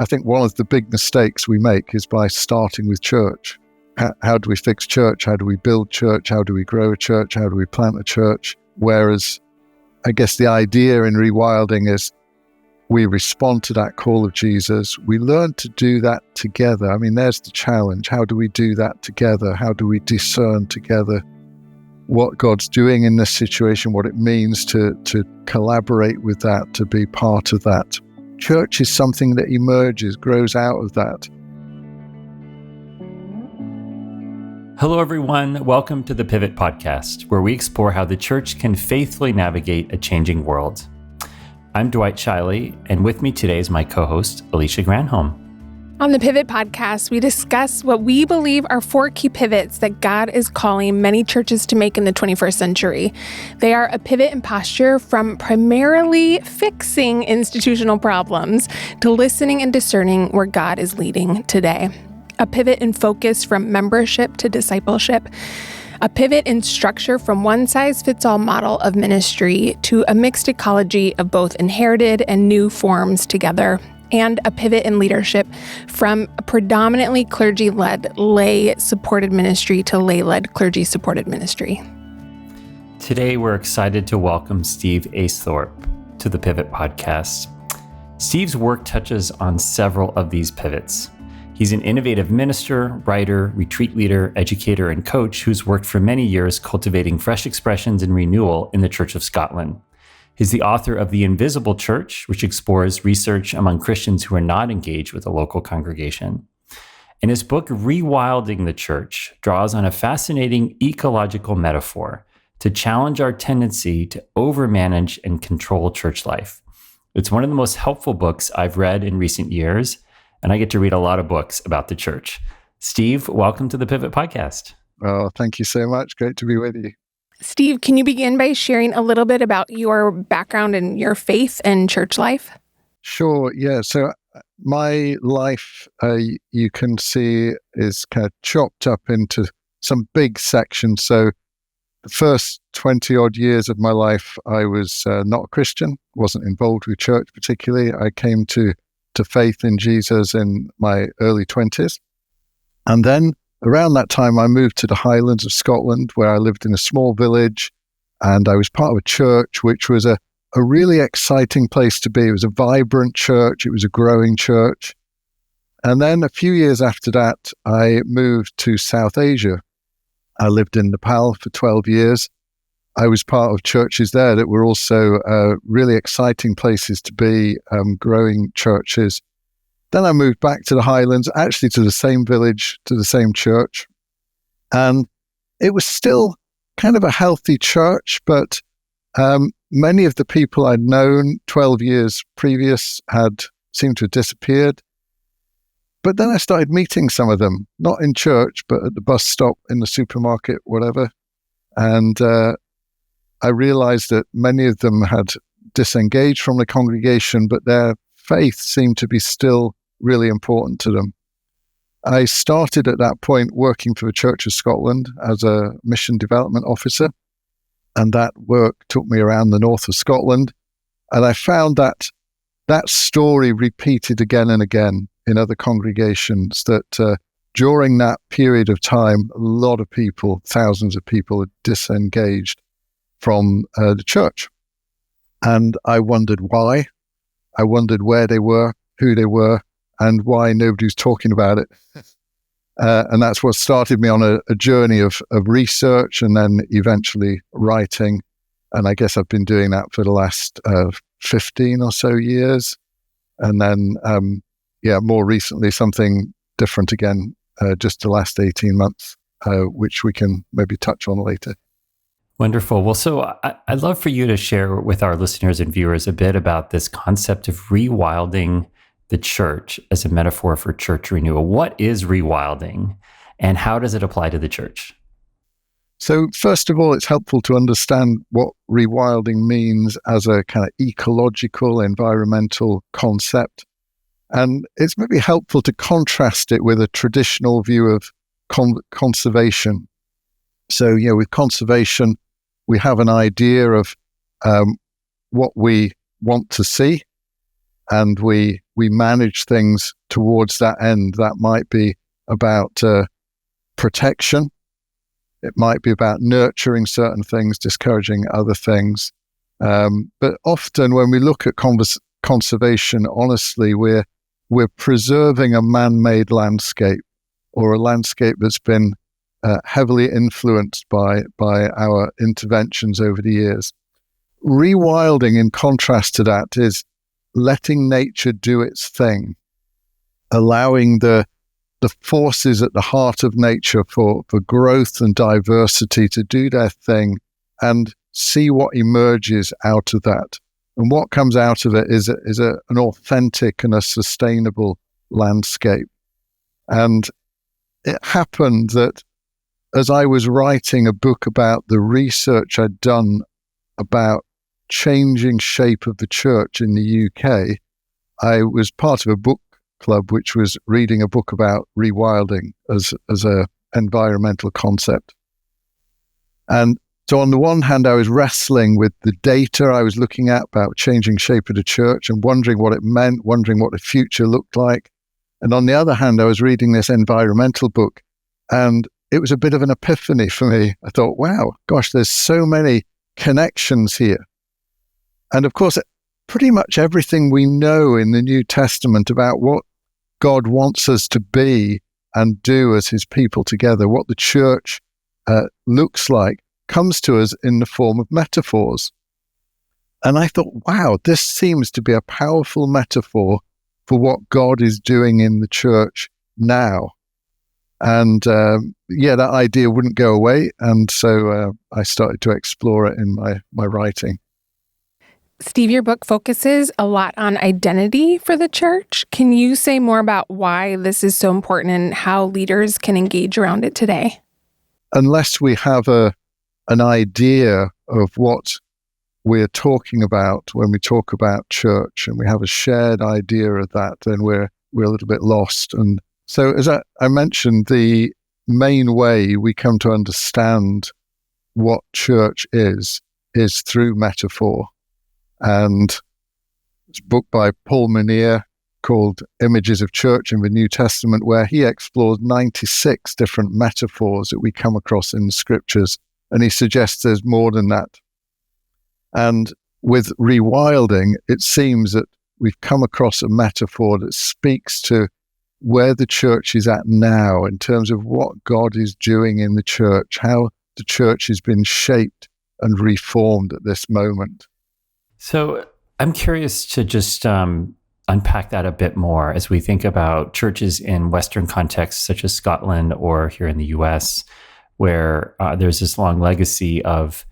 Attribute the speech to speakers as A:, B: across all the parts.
A: I think one of the big mistakes we make is by starting with church. How do we fix church? How do we build church? How do we grow a church? How do we plant a church? Whereas I guess the idea in rewilding is we respond to that call of Jesus. We learn to do that together. I mean, there's the challenge. How do we do that together? How do we discern together what God's doing in this situation, what it means to collaborate with that, to be part of that? Church is something that emerges, grows out of that.
B: Hello, everyone. Welcome to the Pivot Podcast, where we explore how the church can faithfully navigate a changing world. I'm Dwight Shiley, and with me today is my co-host, Alicia Granholm.
C: On the Pivot Podcast, we discuss what we believe are 4 key pivots that God is calling many churches to make in the 21st century. They are a pivot in posture from primarily fixing institutional problems to listening and discerning where God is leading today. A pivot in focus from membership to discipleship. A pivot in structure from one-size-fits-all model of ministry to a mixed ecology of both inherited and new forms together. And a pivot in leadership from a predominantly clergy-led, lay-supported ministry to lay-led, clergy-supported ministry.
B: Today, we're excited to welcome Steve Aisthorpe to the Pivot Podcast. Steve's work touches on several of these pivots. He's an innovative minister, writer, retreat leader, educator, and coach who's worked for many years cultivating fresh expressions and renewal in the Church of Scotland. He's the author of The Invisible Church, which explores research among Christians who are not engaged with a local congregation. And his book, Rewilding the Church, draws on a fascinating ecological metaphor to challenge our tendency to overmanage and control church life. It's one of the most helpful books I've read in recent years, and I get to read a lot of books about the church. Steve, welcome to the Pivot Podcast.
A: Oh, thank you so much. Great to be with you.
C: Steve, can you begin by sharing a little bit about your background and your faith and church life?
A: Sure, yeah. So my life, you can see, is kind of chopped up into some big sections. So the first 20-odd years of my life, I was not a Christian, wasn't involved with church particularly. I came to faith in Jesus in my early 20s. And then around that time, I moved to the Highlands of Scotland, where I lived in a small village, and I was part of a church, which was a really exciting place to be. It was a vibrant church. It was a growing church. And then a few years after that, I moved to South Asia. I lived in Nepal for 12 years. I was part of churches there that were also really exciting places to be, growing churches. Then I moved back to the Highlands, actually to the same village, to the same church. And it was still kind of a healthy church, but many of the people I'd known 12 years previous had seemed to have disappeared. But then I started meeting some of them, not in church, but at the bus stop, in the supermarket, whatever. And I realized that many of them had disengaged from the congregation, but their faith seemed to be still really important to them. I started at that point working for the Church of Scotland as a mission development officer, and that work took me around the north of Scotland. And I found that story repeated again and again in other congregations, that during that period of time, a lot of people, thousands of people, had disengaged from the church. And I wondered why. I wondered where they were, who they were, and why nobody was talking about it. And that's what started me on a journey of research and then eventually writing. And I guess I've been doing that for the last 15 or so years. And then, more recently, something different again, just the last 18 months, which we can maybe touch on later.
B: Wonderful. Well, so I'd love for you to share with our listeners and viewers a bit about this concept of rewilding the church as a metaphor for church renewal. What is rewilding, and how does it apply to the church?
A: So first of all, it's helpful to understand what rewilding means as a kind of ecological, environmental concept. And it's maybe helpful to contrast it with a traditional view of conservation. So, with conservation, we have an idea of what we want to see. and we manage things towards that end. That might be about protection. It might be about nurturing certain things, discouraging other things. But often when we look at conservation, honestly, we're preserving a man-made landscape, or a landscape that's been heavily influenced by our interventions over the years. Rewilding, in contrast to that, is letting nature do its thing, allowing the forces at the heart of nature for growth and diversity to do their thing, and see what emerges out of that. And what comes out of it is an authentic and a sustainable landscape. And it happened that as I was writing a book about the research I'd done about changing shape of the church in the UK, I was part of a book club which was reading a book about rewilding as a environmental concept. And so on the one hand, I was wrestling with the data I was looking at about changing shape of the church and wondering what it meant, wondering what the future looked like. And on the other hand, I was reading this environmental book, and it was a bit of an epiphany for me. I thought, wow, gosh, there's so many connections here. And of course, pretty much everything we know in the New Testament about what God wants us to be and do as his people together, what the church looks like, comes to us in the form of metaphors. And I thought, wow, this seems to be a powerful metaphor for what God is doing in the church now. And that idea wouldn't go away. And so I started to explore it in my writing.
C: Steve, your book focuses a lot on identity for the church. Can you say more about why this is so important and how leaders can engage around it today?
A: Unless we have an idea of what we're talking about when we talk about church, and we have a shared idea of that, then we're a little bit lost. And so, as I mentioned, the main way we come to understand what church is through metaphor. And it's a book by Paul Meniere called Images of Church in the New Testament, where he explores 96 different metaphors that we come across in the scriptures. And he suggests there's more than that. And with rewilding, it seems that we've come across a metaphor that speaks to where the church is at now in terms of what God is doing in the church, how the church has been shaped and reformed at this moment.
B: So I'm curious to just unpack that a bit more as we think about churches in Western contexts, such as Scotland or here in the US, where there's this long legacy of,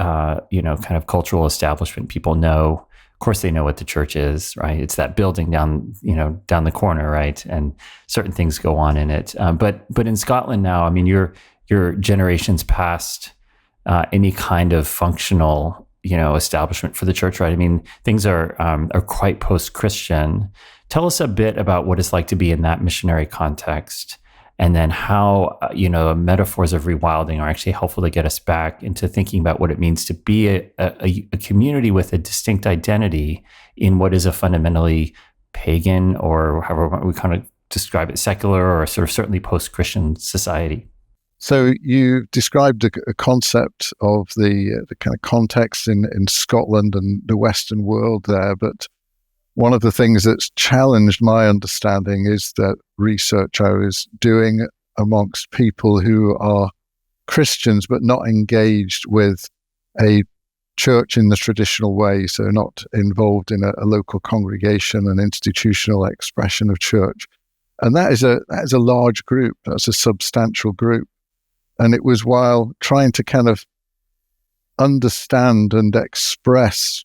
B: kind of cultural establishment. People know, of course, they know what the church is, right? It's that building down the corner, right? And certain things go on in it. But in Scotland now, I mean, your generations past any kind of functional, establishment for the church, right? I mean, things are quite post-Christian. Tell us a bit about what it's like to be in that missionary context, and then how, metaphors of rewilding are actually helpful to get us back into thinking about what it means to be a community with a distinct identity in what is a fundamentally pagan, or however we kind of describe it, secular or sort of certainly post-Christian society.
A: So you described a concept of the kind of context in Scotland and the Western world there, but one of the things that's challenged my understanding is that research I was doing amongst people who are Christians but not engaged with a church in the traditional way, so not involved in a local congregation, an institutional expression of church. And that is a large group, that's a substantial group. And it was while trying to kind of understand and express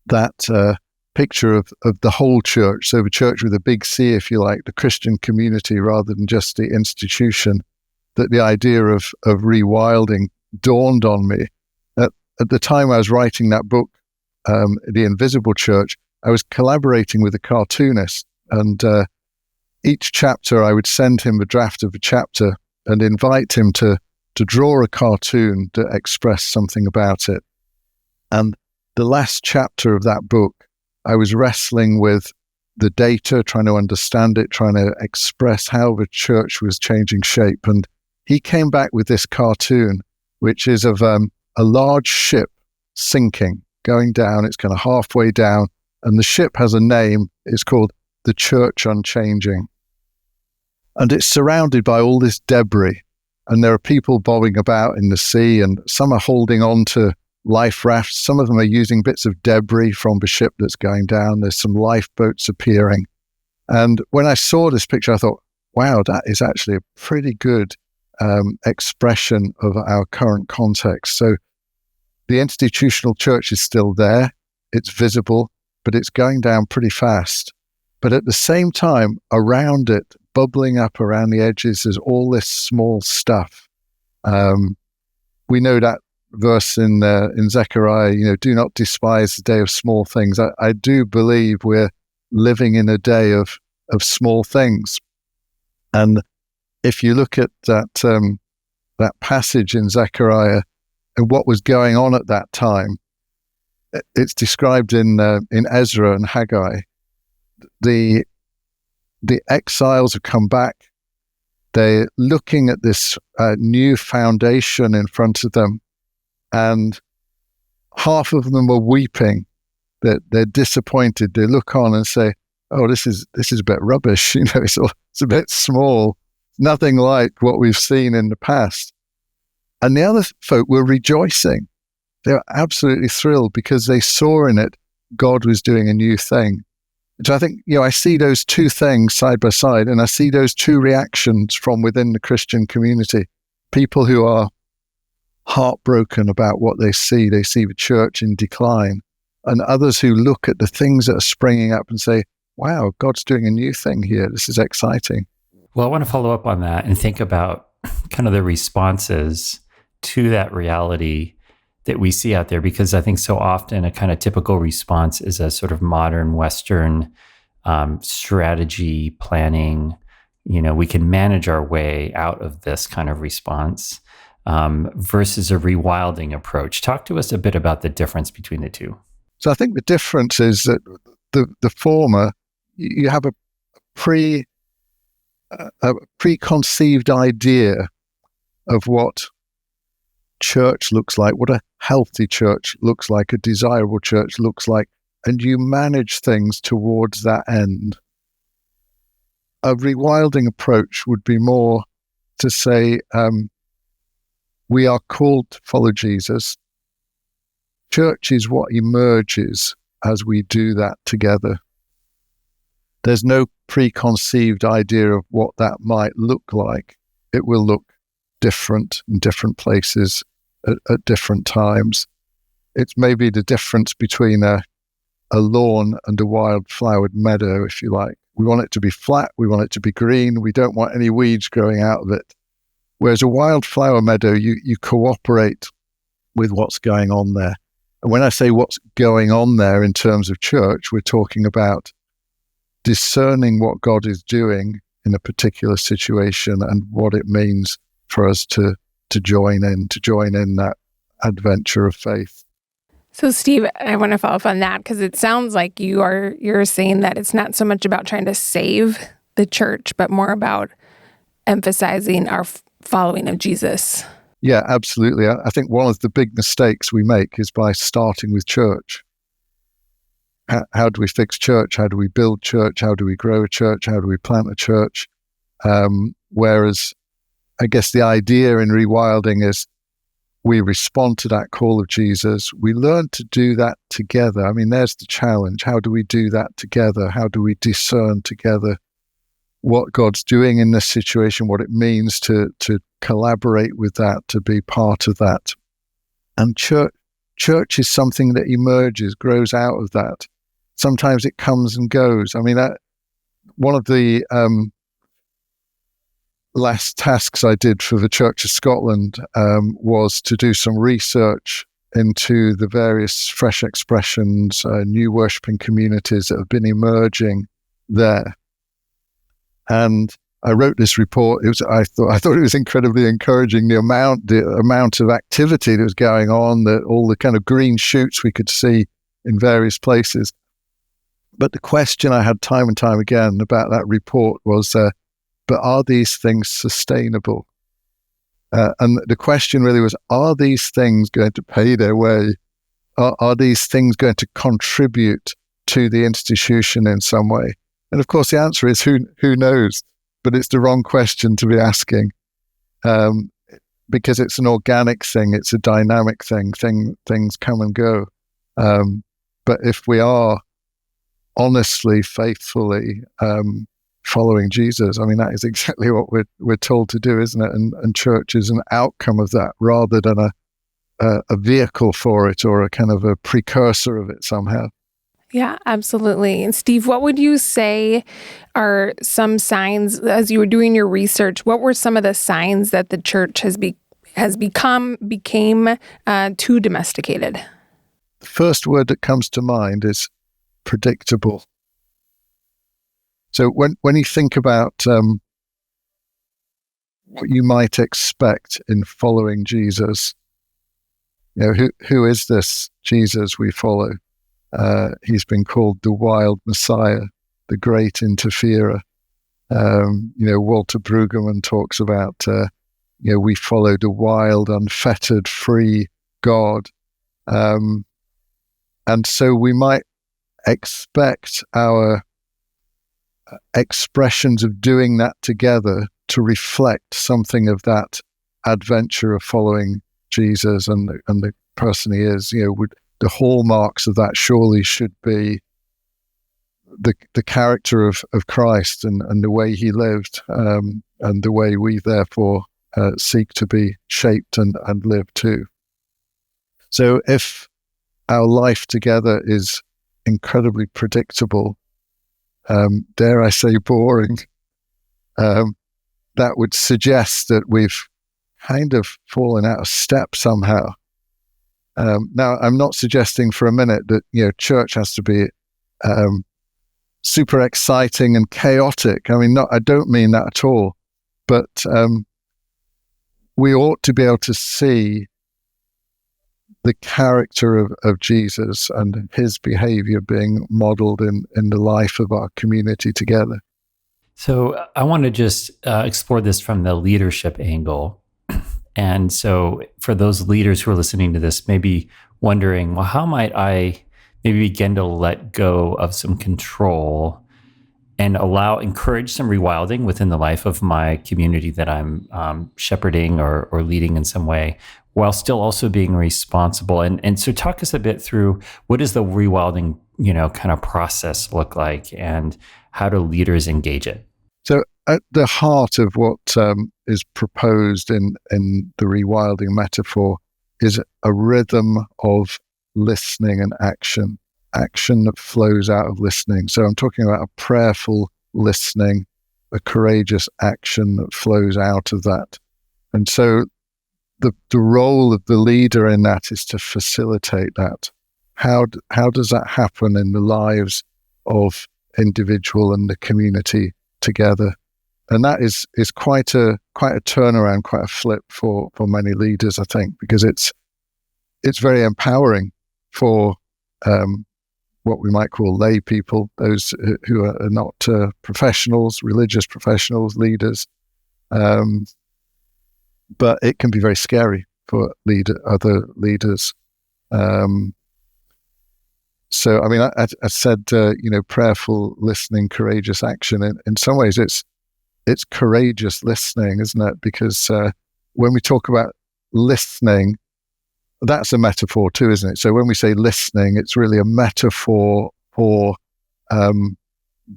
A: that picture of the whole church, so the church with a big C, if you like, the Christian community rather than just the institution, that the idea of rewilding dawned on me. At the time I was writing that book, The Invisible Church, I was collaborating with a cartoonist, and each chapter I would send him a draft of a chapter and invite him to draw a cartoon that expressed something about it. And the last chapter of that book I was wrestling with the data, trying to understand it, trying to express how the church was changing shape. And he came back with this cartoon, which is of a large ship sinking, going down. It's kind of halfway down, and the ship has a name. It's called the Church Unchanging. And it's surrounded by all this debris. And there are people bobbing about in the sea, and some are holding on to life rafts. Some of them are using bits of debris from the ship that's going down. There's some lifeboats appearing. And when I saw this picture, I thought, wow, that is actually a pretty good expression of our current context. So the institutional church is still there. It's visible, but it's going down pretty fast. But at the same time, around it, bubbling up around the edges, is all this small stuff. We know that verse in Zechariah, do not despise the day of small things. I do believe we're living in a day of small things. And if you look at that passage in Zechariah and what was going on at that time, it's described in Ezra and Haggai. The exiles have come back. They're looking at this new foundation in front of them, and half of them are weeping. They're disappointed. They look on and say, "Oh, this is a bit rubbish. It's a bit small. Nothing like what we've seen in the past." And the other folk were rejoicing. They were absolutely thrilled because they saw in it God was doing a new thing. Which I think, I see those two things side by side, and I see those two reactions from within the Christian community. People who are heartbroken about what they see the church in decline, and others who look at the things that are springing up and say, wow, God's doing a new thing here. This is exciting.
B: Well, I want to follow up on that and think about kind of the responses to that reality that we see out there, because I think so often a kind of typical response is a sort of modern Western strategy planning. We can manage our way out of this kind of response versus a rewilding approach. Talk to us a bit about the difference between the two.
A: So I think the difference is that the former, you have a preconceived idea of what church looks like, what a healthy church looks like, a desirable church looks like, and you manage things towards that end. A rewilding approach would be more to say, we are called to follow Jesus. Church is what emerges as we do that together. There's no preconceived idea of what that might look like. It will look different in different places at different times. It's maybe the difference between a lawn and a wild-flowered meadow, if you like. We want it to be flat. We want it to be green. We don't want any weeds growing out of it. Whereas a wildflower meadow, you cooperate with what's going on there. And when I say what's going on there in terms of church, we're talking about discerning what God is doing in a particular situation and what it means for us to join in that adventure of faith.
C: So Steve, I want to follow up on that because it sounds like you're saying that it's not so much about trying to save the church, but more about emphasizing our following of Jesus.
A: Yeah, absolutely. I think one of the big mistakes we make is by starting with church. How do we fix church? How do we build church? How do we grow a church? How do we plant a church? Whereas I guess the idea in rewilding is we respond to that call of Jesus. We learn to do that together. I mean, there's the challenge. How do we do that together? How do we discern together what God's doing in this situation, what it means to collaborate with that, to be part of that? And church is something that emerges, grows out of that. Sometimes it comes and goes. I mean, one of the last tasks I did for the Church of Scotland was to do some research into the various fresh expressions, new worshipping communities that have been emerging there. And I wrote this report. I thought it was incredibly encouraging, the amount of activity that was going on, all the kind of green shoots we could see in various places. But the question I had time and time again about that report was, but are these things sustainable? And the question really was, are these things going to pay their way? Are these things going to contribute to the institution in some way? And of course, the answer is who knows? But it's the wrong question to be asking, because it's an organic thing, it's a dynamic thing. Things come and go. But if we are honestly, faithfully following Jesus, I mean, that is exactly what we're told to do, isn't it? And church is an outcome of that, rather than a vehicle for it, or a kind of a precursor of it somehow.
C: Yeah, absolutely. And Steve, what would you say are some signs, as you were doing your research, what were some of the signs that the church became too domesticated?
A: The first word that comes to mind is predictable. So when you think about what you might expect in following Jesus, who is this Jesus we follow? He's been called the wild Messiah, the great interferer. Walter Brueggemann talks about, we follow the wild, unfettered, free God. And so we might expect our expressions of doing that together to reflect something of that adventure of following Jesus and the person he is. The hallmarks of that surely should be the character of Christ and the way he lived, and the way we therefore seek to be shaped and live too. So if our life together is incredibly predictable, dare I say boring, that would suggest that we've kind of fallen out of step somehow. Now, I'm not suggesting for a minute that church has to be super exciting and chaotic. I mean, I don't mean that at all. But we ought to be able to see the character of Jesus and his behavior being modeled in the life of our community together.
B: So I want to just explore this from the leadership angle. And so for those leaders who are listening to this, maybe wondering, well, how might I maybe begin to let go of some control and encourage some rewilding within the life of my community that I'm shepherding or leading in some way, while still also being responsible. And so talk us a bit through, what does the rewilding, kind of process look like, and how do leaders engage it?
A: So at the heart of what is proposed in the rewilding metaphor is a rhythm of listening and action that flows out of listening. So I'm talking about a prayerful listening, a courageous action that flows out of that. And so the role of the leader in that is to facilitate that. How does that happen in the lives of individual and the community together? And that is quite a turnaround, quite a flip for many leaders, I think, because it's very empowering for what we might call lay people, those who are not professionals, religious professionals, leaders. But it can be very scary for other leaders. So, I mean, I said, prayerful listening, courageous action. In some ways, it's courageous listening, isn't it? Because when we talk about listening, that's a metaphor too, isn't it? So when we say listening, it's really a metaphor for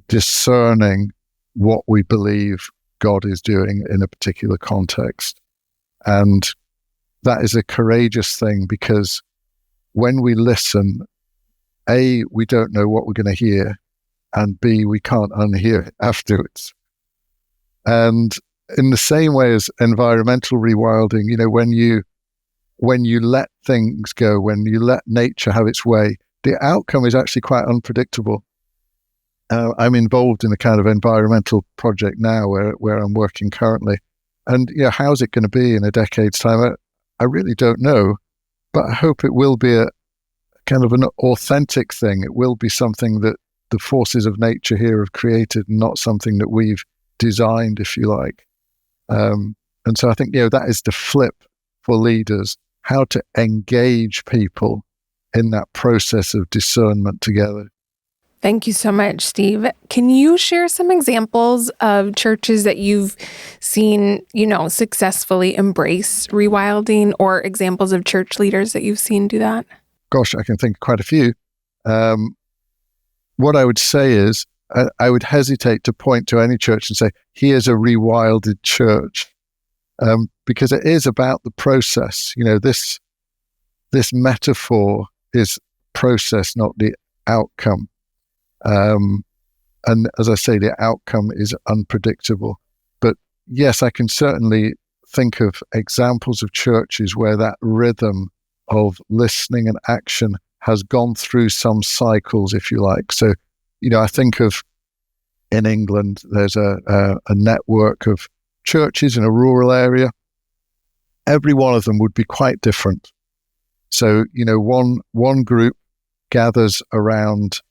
A: discerning what we believe God is doing in a particular context. And that is a courageous thing, because when we listen, A, we don't know what we're going to hear, and B, we can't unhear it afterwards. And in the same way as environmental rewilding, when you let things go, when you let nature have its way, the outcome is actually quite unpredictable. I'm involved in a kind of environmental project now where I'm working currently. And how's it going to be in a decade's time? I really don't know, but I hope it will be a kind of an authentic thing. It will be something that the forces of nature here have created, not something that we've designed, if you like. And so I think, that is the flip for leaders, how to engage people in that process of discernment together.
C: Thank you so much, Steve. Can you share some examples of churches that you've seen, successfully embrace rewilding, or examples of church leaders that you've seen do that?
A: Gosh, I can think of quite a few. What I would say is, I would hesitate to point to any church and say, here's a rewilded church, because it is about the process. This metaphor is process, not the outcome. And as I say, the outcome is unpredictable. But yes, I can certainly think of examples of churches where that rhythm of listening and action has gone through some cycles, if you like. So, I think of, in England, there's a network of churches in a rural area. Every one of them would be quite different. So, one group gathers around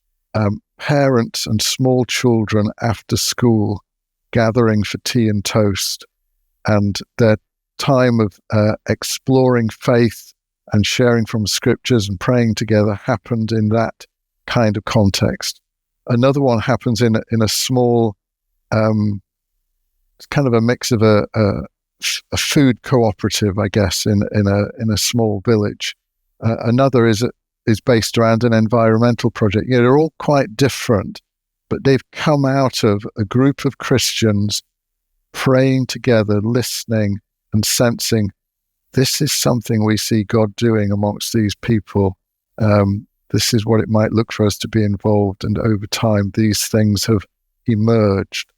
A: parents and small children after school, gathering for tea and toast, and their time of exploring faith and sharing from scriptures and praying together happened in that kind of context. Another one happens in a small, it's kind of a mix of a food cooperative, I guess, in a small village. Another is based around an environmental project. They're all quite different, but they've come out of a group of Christians praying together, listening and sensing, this is something we see God doing amongst these people. This is what it might look for us to be involved. And over time, these things have emerged.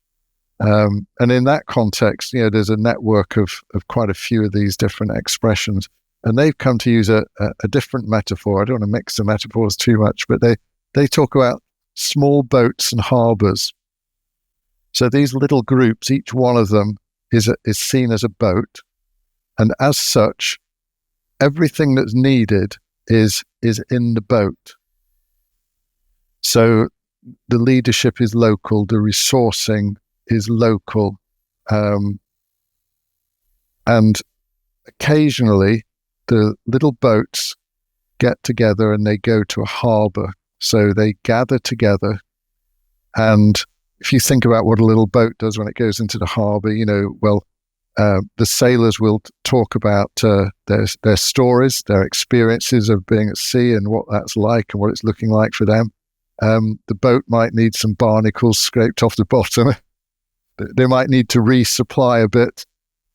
A: And in that context, there's a network of quite a few of these different expressions. And they've come to use a different metaphor. I don't want to mix the metaphors too much, but they talk about small boats and harbors. So these little groups, each one of them is seen as a boat. And as such, everything that's needed is in the boat. So the leadership is local, the resourcing is local. And occasionally, the little boats get together and they go to a harbor. So they gather together. And if you think about what a little boat does when it goes into the harbor, the sailors will talk about their stories, their experiences of being at sea and what that's like and what it's looking like for them. The boat might need some barnacles scraped off the bottom. They might need to resupply a bit.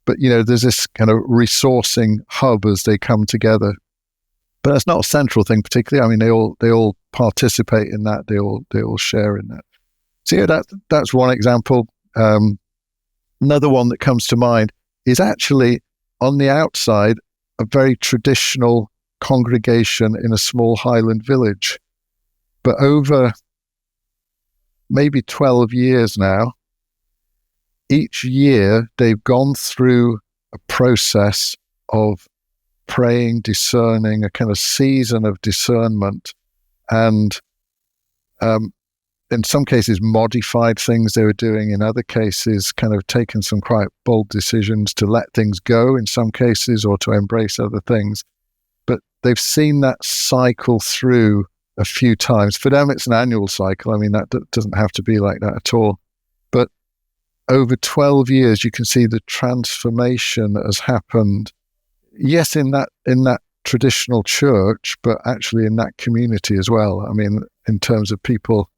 A: But, there's this kind of resourcing hub as they come together. But that's not a central thing particularly. I mean, they all participate in that. They all share in that. So that's one example. Another one that comes to mind is actually on the outside, a very traditional congregation in a small Highland village. But over maybe 12 years now, each year, they've gone through a process of praying, discerning, a kind of season of discernment, and in some cases modified things they were doing, in other cases kind of taken some quite bold decisions to let things go in some cases or to embrace other things. But they've seen that cycle through a few times. For them, it's an annual cycle. I mean, that doesn't have to be like that at all. But over 12 years, you can see the transformation that has happened. Yes, in that traditional church, but actually in that community as well. I mean, in terms of people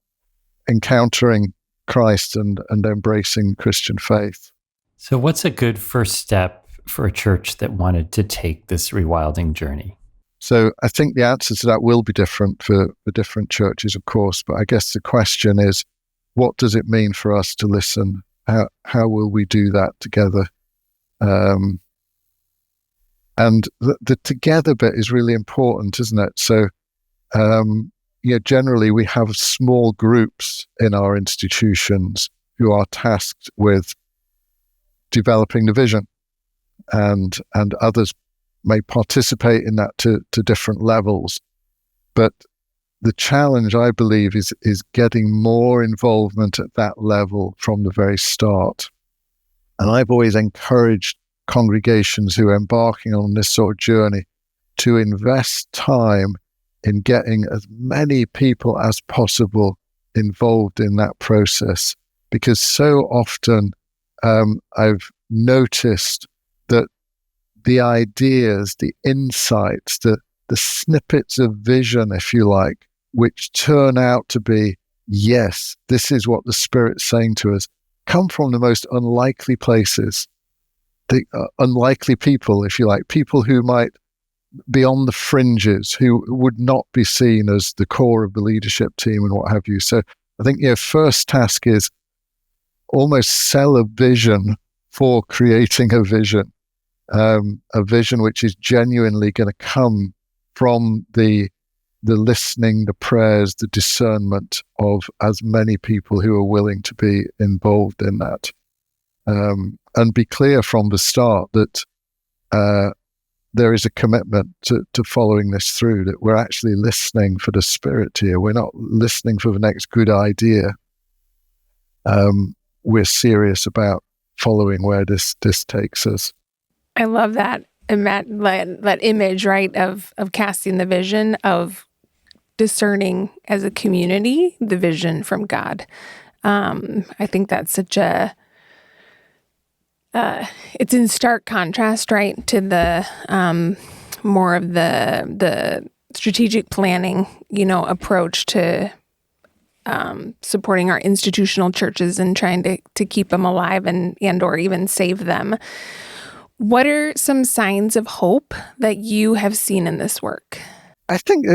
A: encountering Christ and embracing Christian faith.
B: So what's a good first step for a church that wanted to take this rewilding journey?
A: So I think the answer to that will be different for different churches, of course. But I guess the question is, what does it mean for us to listen? How will we do that together? And the together bit is really important, isn't it? So, generally we have small groups in our institutions who are tasked with developing the vision, and others may participate in that to different levels. But the challenge, I believe, is getting more involvement at that level from the very start. And I've always encouraged congregations who are embarking on this sort of journey to invest time in getting as many people as possible involved in that process. Because so often I've noticed that the ideas, the insights, the snippets of vision, if you like, which turn out to be, yes, this is what the Spirit's saying to us, come from the most unlikely places, the unlikely people, if you like, people who might be on the fringes, who would not be seen as the core of the leadership team and what have you. So I think your first task is almost sell a vision for creating a vision which is genuinely going to come from the listening, the prayers, the discernment of as many people who are willing to be involved in that. And be clear from the start that there is a commitment to following this through, that we're actually listening for the Spirit here. We're not listening for the next good idea. We're serious about following where this takes us.
C: I love that, Matt, that image, right, of casting the vision, of discerning as a community the vision from God. I think that's such a it's in stark contrast, right, to the more of the strategic planning, approach to supporting our institutional churches and trying to keep them alive and or even save them. What are some signs of hope that you have seen in this work?
A: I think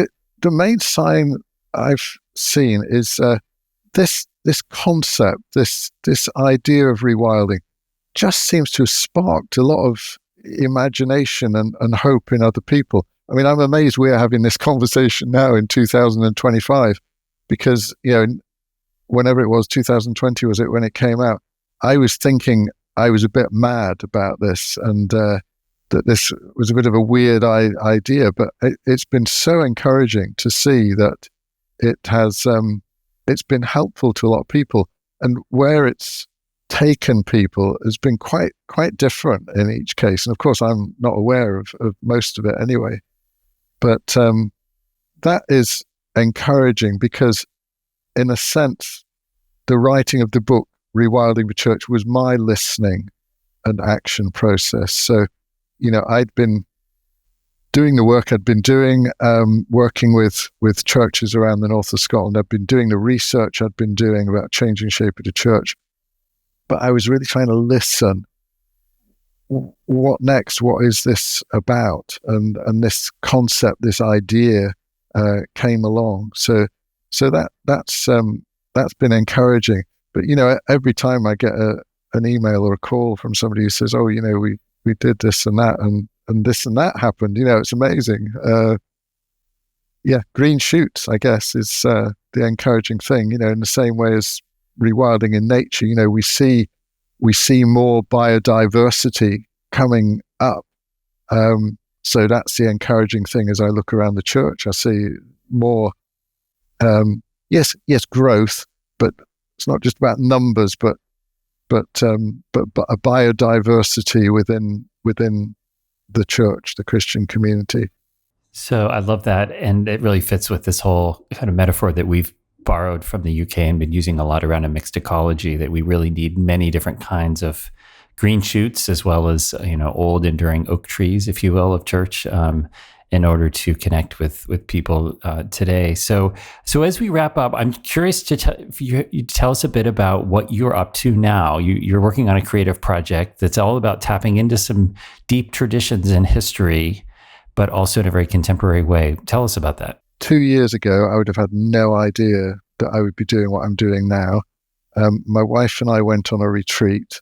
A: the main sign I've seen is this concept, this idea of rewilding just seems to have sparked a lot of imagination and hope in other people. I mean, I'm amazed we're having this conversation now in 2025, because, whenever it was, 2020 was it when it came out, I was thinking I was a bit mad about this, and that this was a bit of a weird idea, but it's been so encouraging to see that it has, it's been helpful to a lot of people, and where it's taken people has been quite different in each case. And of course, I'm not aware of most of it anyway, but that is encouraging, because in a sense, the writing of the book, Rewilding the Church, was my listening and action process. So, I'd been doing the work I'd been doing, working with churches around the north of Scotland. I'd been doing the research I'd been doing about changing shape of the church. But I was really trying to listen. What next? What is this about? And this concept, this idea, came along. So that's been encouraging. But every time I get an email or a call from somebody who says, "Oh, we did this and that, and this and that happened," it's amazing. Green shoots, I guess, is the encouraging thing. In the same way as rewilding in nature, we see more biodiversity coming up. So that's the encouraging thing. As I look around the church, I see more, yes, growth, but it's not just about numbers, but a biodiversity within the church, the Christian community.
B: So I love that, and it really fits with this whole kind of metaphor that we've borrowed from the UK and been using a lot around a mixed ecology, that we really need many different kinds of green shoots, as well as old enduring oak trees, if you will, of church, in order to connect with people today. So as we wrap up, I'm curious to you tell us a bit about what you're up to now. You're working on a creative project that's all about tapping into some deep traditions and history, but also in a very contemporary way. Tell us about that.
A: 2 years ago, I would have had no idea that I would be doing what I'm doing now. My wife and I went on a retreat,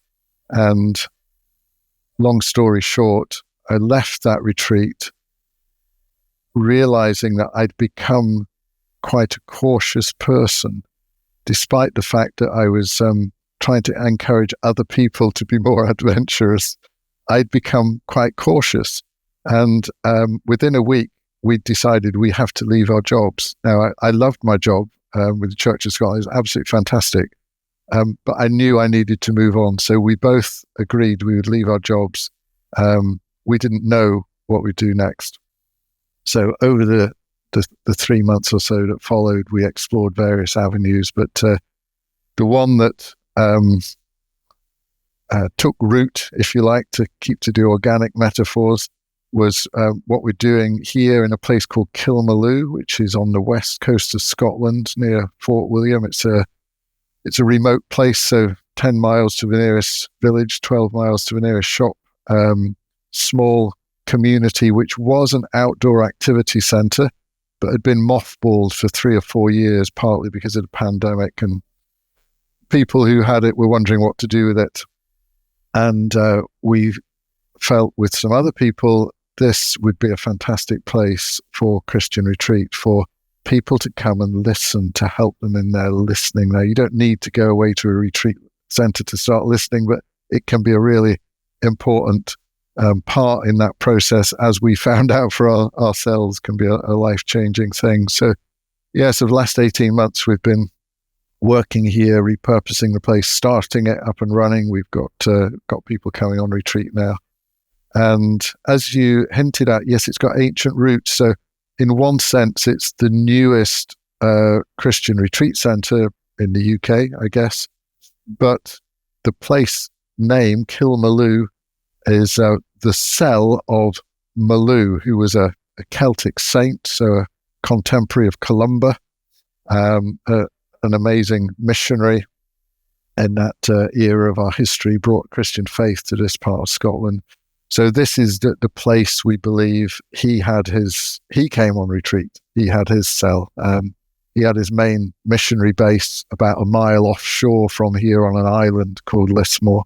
A: and long story short, I left that retreat realizing that I'd become quite a cautious person, despite the fact that I was trying to encourage other people to be more adventurous. I'd become quite cautious. And within a week, we decided we have to leave our jobs. Now, I loved my job with the Church of Scotland. It was absolutely fantastic. But I knew I needed to move on. So we both agreed we would leave our jobs. We didn't know what we'd do next. So over the 3 months or so that followed, we explored various avenues. But the one that took root, if you like, to do organic metaphors, was what we're doing here in a place called Kilmaloo, which is on the west coast of Scotland near Fort William. It's a remote place, so 10 miles to the nearest village, 12 miles to the nearest shop. Small community, which was an outdoor activity centre, but had been mothballed for 3 or 4 years, partly because of the pandemic, and people who had it were wondering what to do with it. And we felt with some other people, this would be a fantastic place for Christian retreat, for people to come and listen, to help them in their listening there. You don't need to go away to a retreat centre to start listening, but it can be a really important part in that process, as we found out for ourselves, can be a life-changing thing. So, so the last 18 months we've been working here, repurposing the place, starting it up and running. We've got people coming on retreat now. And as you hinted at, yes, it's got ancient roots. So in one sense, it's the newest Christian retreat centre in the UK, I guess. But the place name, Kilmaloo, is the cell of Maloo, who was a Celtic saint, so a contemporary of Columba, an amazing missionary in that era of our history, brought Christian faith to this part of Scotland. So this is the place we believe he came on retreat. He had his cell. He had his main missionary base about a mile offshore from here on an island called Lismore.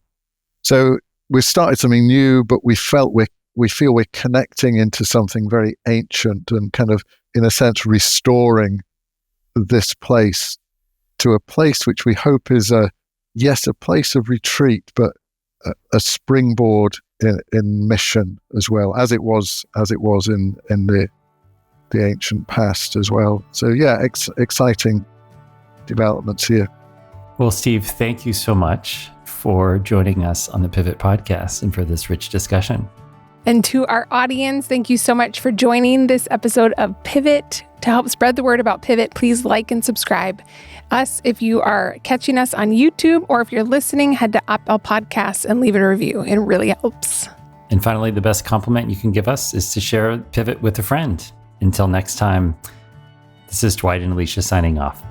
A: So we've started something new, but we feel we're connecting into something very ancient and kind of, in a sense, restoring this place to a place which we hope is a place of retreat, but a springboard in mission as well, as it was in the ancient past as well. So exciting developments here.
B: Well, Steve, thank you so much for joining us on the Pivot podcast and for this rich discussion.
C: And to our audience, thank you so much for joining this episode of Pivot. To help spread the word about Pivot, please like and subscribe us if you are catching us on YouTube, or if you're listening, head to Apple Podcasts and leave a review. It really helps.
B: And finally, the best compliment you can give us is to share Pivot with a friend. Until next time, this is Dwight and Alicia signing off.